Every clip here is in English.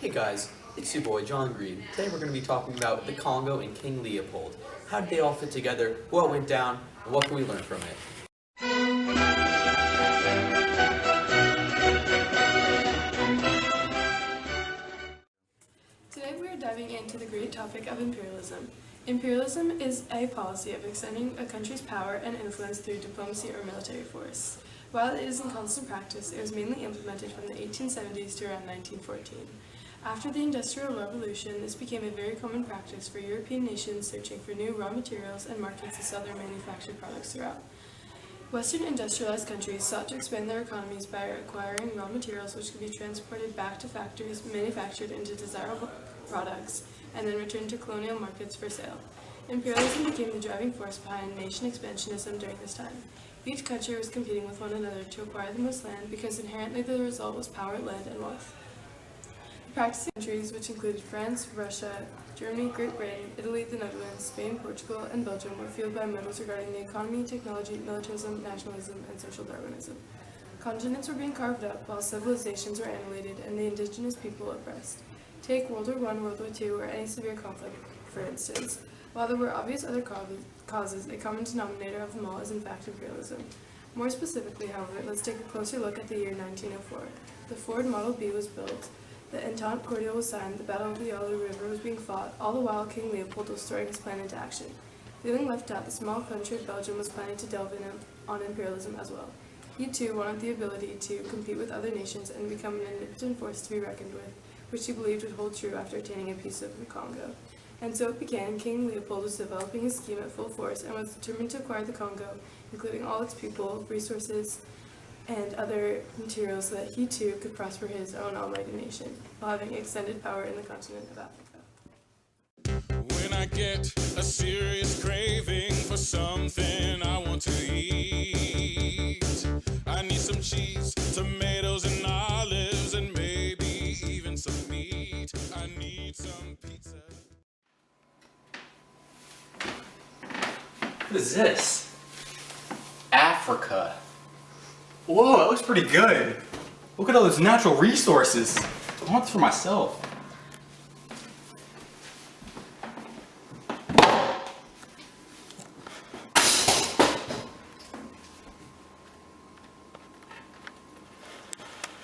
Hey guys, it's your boy John Green. Today we're going to be talking about the Congo and King Leopold. How did they all fit together, what went down, and what can we learn from it? Today we are diving into the great topic of imperialism. Imperialism is a policy of extending a country's power and influence through diplomacy or military force. While it is in constant practice, it was mainly implemented from the 1870s to around 1914. After the Industrial Revolution, this became a very common practice for European nations searching for new raw materials and markets to sell their manufactured products throughout. Western industrialized countries sought to expand their economies by acquiring raw materials which could be transported back to factories, manufactured into desirable products, and then returned to colonial markets for sale. Imperialism became the driving force behind nation expansionism during this time. Each country was competing with one another to acquire the most land because inherently the result was power, land, and wealth. Practicing countries, which included France, Russia, Germany, Great Britain, Italy, the Netherlands, Spain, Portugal, and Belgium, were fueled by motives regarding the economy, technology, militarism, nationalism, and social Darwinism. Continents were being carved up, while civilizations were annihilated and the indigenous people oppressed. Take World War I, World War II, or any severe conflict, for instance. While there were obvious other causes, a common denominator of them all is in fact imperialism. More specifically, however, let's take a closer look at the year 1904. The Ford Model B was built. The Entente Cordiale was signed, the Battle of the Yalu River was being fought, all the while King Leopold was throwing his plan into action. Feeling left out, the small country of Belgium was planning to delve in on imperialism as well. He too wanted the ability to compete with other nations and become an omnipotent force to be reckoned with, which he believed would hold true after attaining a piece of the Congo. And so it began. King Leopold was developing his scheme at full force and was determined to acquire the Congo, including all its people, resources, and other materials so that he too could prosper his own almighty nation, while having extended power in the continent of Africa. When I get a serious craving for something I want to eat, I need some cheese, tomatoes, and olives, and maybe even some meat. I need some pizza. What is this? Africa. Whoa, that looks pretty good. Look at all those natural resources. I want this for myself.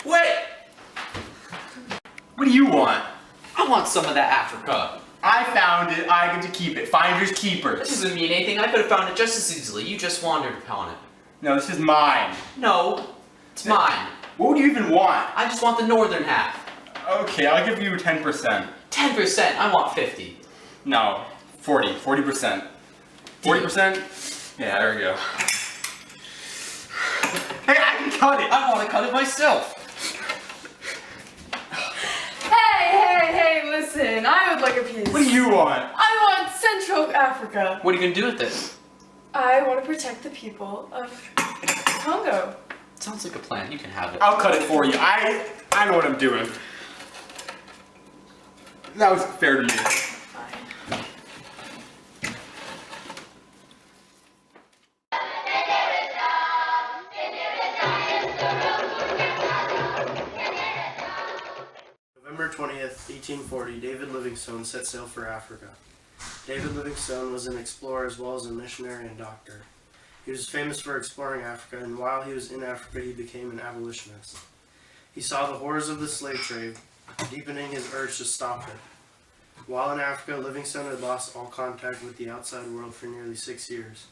Wait! What do you want? I want some of that Africa. I found it. I get to keep it. Finders keepers. This doesn't mean anything. I could have found it just as easily. You just wandered upon it. No, this is mine. No, it's mine. What would you even want? I just want the northern half. Okay, I'll give you 10%. 10%. I want 50. No, 40%. 40%? Yeah, there we go. Hey, I can cut it! I want to cut it myself. Hey, listen, I would like a piece. What do you want? I want Central Africa. What are you going to do with this? I want to protect the people of Congo. Sounds like a plan. You can have it. I'll cut it for you. I know what I'm doing. That was fair to me. Fine. November 20th, 1840, David Livingstone set sail for Africa. David Livingstone was an explorer as well as a missionary and doctor. He was famous for exploring Africa, and while he was in Africa, he became an abolitionist. He saw the horrors of the slave trade, deepening his urge to stop it. While in Africa, Livingstone had lost all contact with the outside world for nearly 6 years.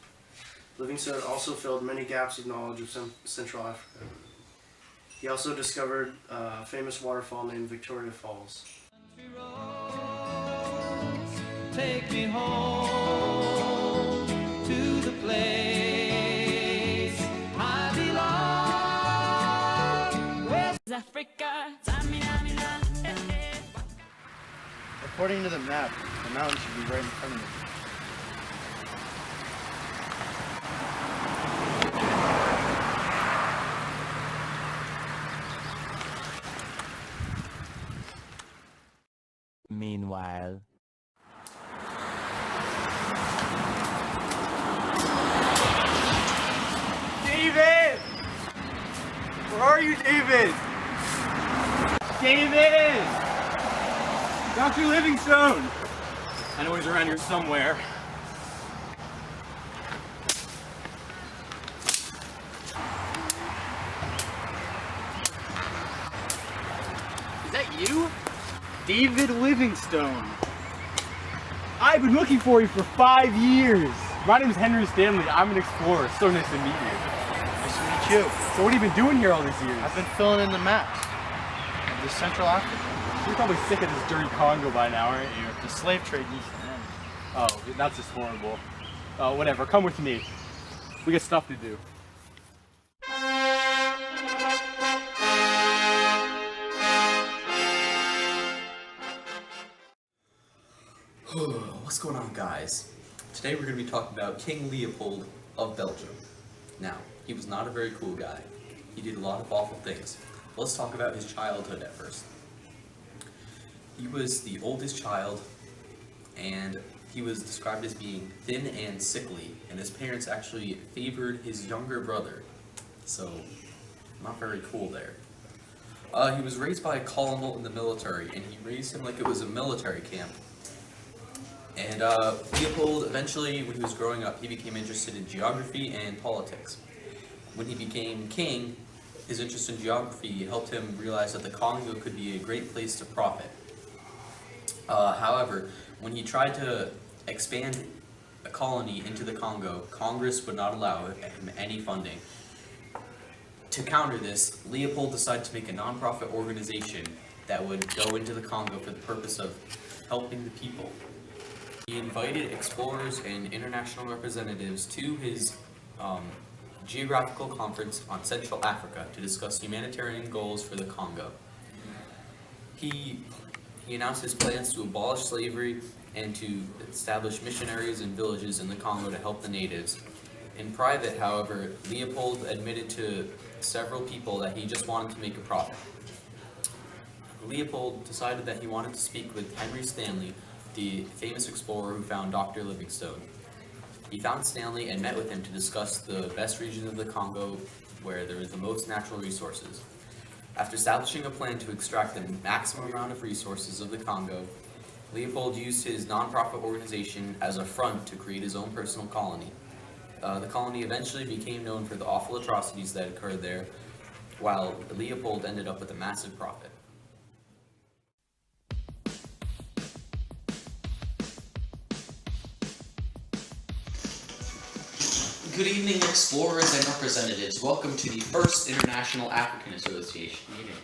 Livingstone also filled many gaps of knowledge of Central Africa. He also discovered a famous waterfall named Victoria Falls. Take me home to the place I belong. West Africa. According to the map, the mountain should be right in front of me. Meanwhile. David! David! Dr. Livingstone! I know he's around here somewhere. Is that you? David Livingstone. I've been looking for you for 5 years. My name is Henry Stanley. I'm an explorer. So nice to meet you. Nice to meet you. So what have you been doing here all these years? I've been filling in the maps of the Central Africa. You're probably sick of this dirty Congo by now, aren't you? The slave trade needs to end. Oh, that's just horrible. Oh, whatever. Come with me. We got stuff to do. What's going on, guys? Today we're going to be talking about King Leopold of Belgium. Now, he was not a very cool guy. He did a lot of awful things. Let's talk about his childhood at first. He was the oldest child, and he was described as being thin and sickly, and his parents actually favored his younger brother. So, not very cool there. He was raised by a colonel in the military, and he raised him like it was a military camp. And Leopold, eventually, when he was growing up, he became interested in geography and politics. When he became king, his interest in geography helped him realize that the Congo could be a great place to profit. However, when he tried to expand a colony into the Congo, Congress would not allow him any funding. To counter this, Leopold decided to make a non-profit organization that would go into the Congo for the purpose of helping the people. He invited explorers and international representatives to his geographical conference on Central Africa to discuss humanitarian goals for the Congo. He announced his plans to abolish slavery and to establish missionaries and villages in the Congo to help the natives. In private, however, Leopold admitted to several people that he just wanted to make a profit. Leopold decided that he wanted to speak with Henry Stanley, the famous explorer who found Dr. Livingstone. He found Stanley and met with him to discuss the best region of the Congo where there is the most natural resources. After establishing a plan to extract the maximum amount of resources of the Congo, Leopold used his non-profit organization as a front to create his own personal colony. The colony eventually became known for the awful atrocities that occurred there, while Leopold ended up with a massive profit. Good evening, explorers and representatives. Welcome to the first International African Association meeting.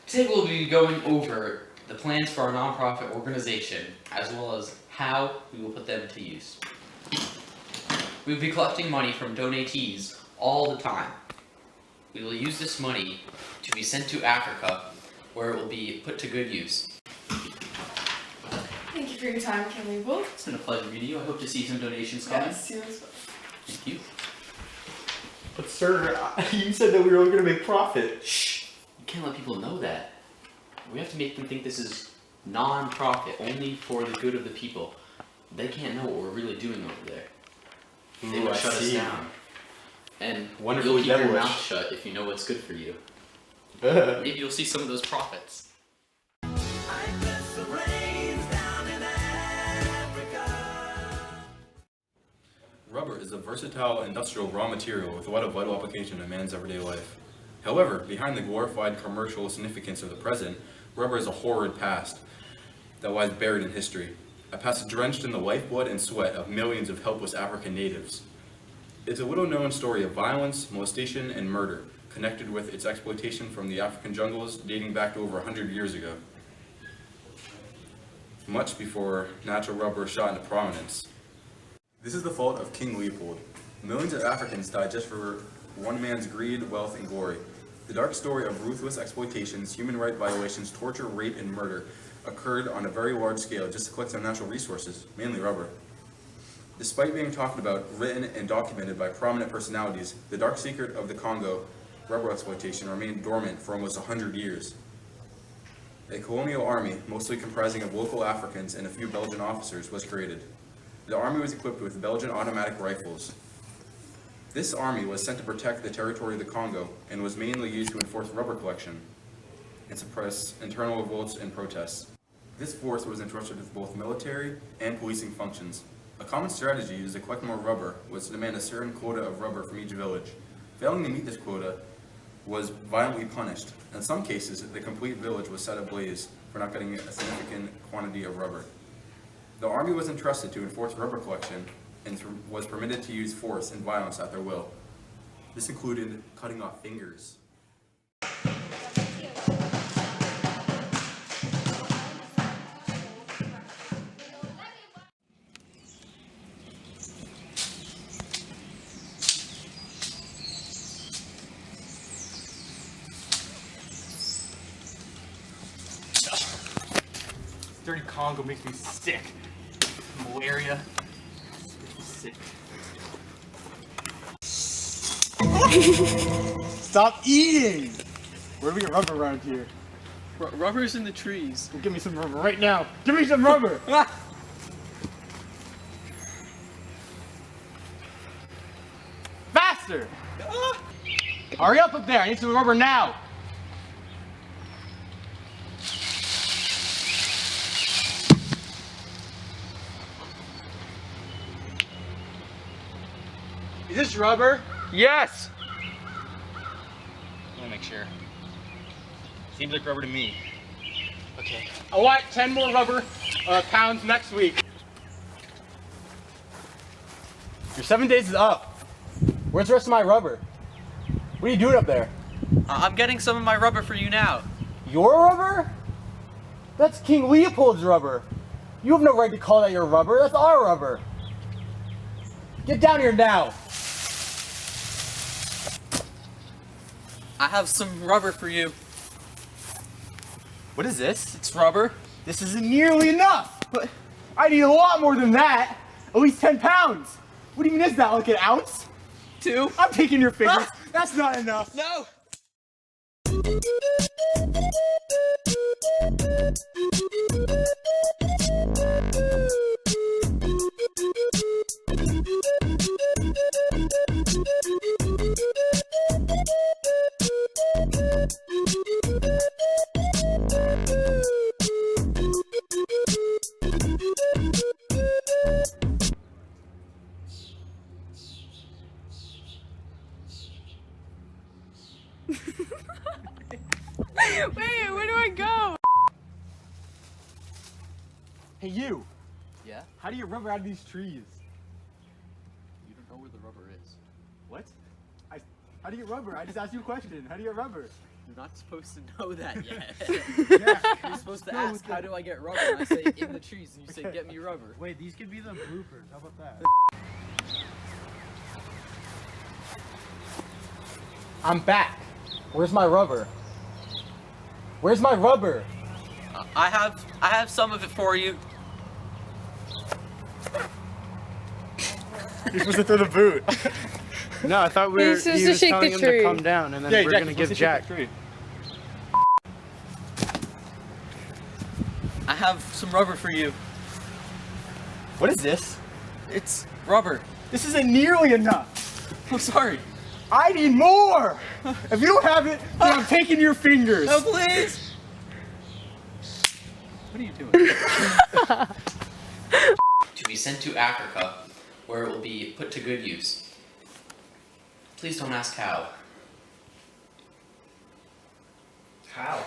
Today we'll be going over the plans for our nonprofit organization, as well as how we will put them to use. We will be collecting money from donatees all the time. We will use this money to be sent to Africa, where it will be put to good use. Thank you for your time, King Leopold. It's been a pleasure meeting you. I hope to see some donations coming. Yes, you as well. Thank you. But sir, you said that we were only going to make profit. Shh! You can't let people know that. We have to make them think this is non-profit, only for the good of the people. They can't know what we're really doing over there. They would shut us down. And Wonderfully you'll keep your devilish. mouth shut if you know what's good for you. Maybe you'll see some of those profits. Rubber is a versatile industrial raw material with a lot of vital application in man's everyday life. However, behind the glorified commercial significance of the present, rubber is a horrid past that lies buried in history. A past drenched in the lifeblood and sweat of millions of helpless African natives. It's a little-known story of violence, molestation, and murder, connected with its exploitation from the African jungles dating back to over 100 years ago. Much before natural rubber shot into prominence. This is the fault of King Leopold. Millions of Africans died just for one man's greed, wealth, and glory. The dark story of ruthless exploitations, human rights violations, torture, rape, and murder occurred on a very large scale just to collect some natural resources, mainly rubber. Despite being talked about, written, and documented by prominent personalities, the dark secret of the Congo rubber exploitation remained dormant for almost 100 years. A colonial army, mostly comprising of local Africans and a few Belgian officers, was created. The army was equipped with Belgian automatic rifles. This army was sent to protect the territory of the Congo and was mainly used to enforce rubber collection and suppress internal revolts and protests. This force was entrusted with both military and policing functions. A common strategy used to collect more rubber was to demand a certain quota of rubber from each village. Failing to meet this quota was violently punished. In some cases, the complete village was set ablaze for not getting a significant quantity of rubber. The army was entrusted to enforce rubber collection and was permitted to use force and violence at their will. This included cutting off fingers. Dirty Congo makes me sick. Malaria. Makes me sick. Stop eating! Where do we get rubber around here? Rubber's in the trees. Well, give me some rubber right now. Give me some rubber! Faster! Hurry up there! I need some rubber now! Is this rubber? Yes! Let me make sure. Seems like rubber to me. Okay. I want 10 more rubber pounds next week. Your 7 days is up. Where's the rest of my rubber? What are you doing up there? I'm getting some of my rubber for you now. Your rubber? That's King Leopold's rubber. You have no right to call that your rubber. That's our rubber. Get down here now. I have some rubber for you. What is this? It's rubber. This isn't nearly enough. But I need a lot more than that. At least 10 pounds. What do you mean is that, like an ounce? 2. I'm taking your fingers. That's not enough. No! Wait, where do I go? Hey, you. Yeah? How do you get rubber out of these trees? You don't know where the rubber is. What? How do you get rubber? I just asked you a question. How do you get rubber? You're not supposed to know that yet. Yeah. You're supposed to ask, how do I get rubber? And I say, in the trees. And you say, get me rubber. Wait, these could be the bloopers. How about that? I'm back. Where's my rubber? Where's my rubber? I have some of it for you. You're supposed to throw the boot. No, I thought You're supposed to shake the him tree. to calm down, and then we're gonna give Jack. I have some rubber for you. What is this? It's rubber. This isn't nearly enough. I'm sorry. I need more. If you don't have it, then I'm taking your fingers. No, please. What are you doing? To be sent to Africa, where it will be put to good use. Please don't ask how. How?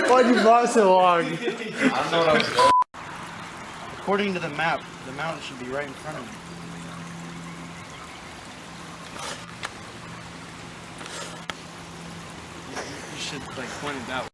Why'd you bought so long? I don't know what I was doing. According to the map, the mountain should be right in front of you. You should like point it that way.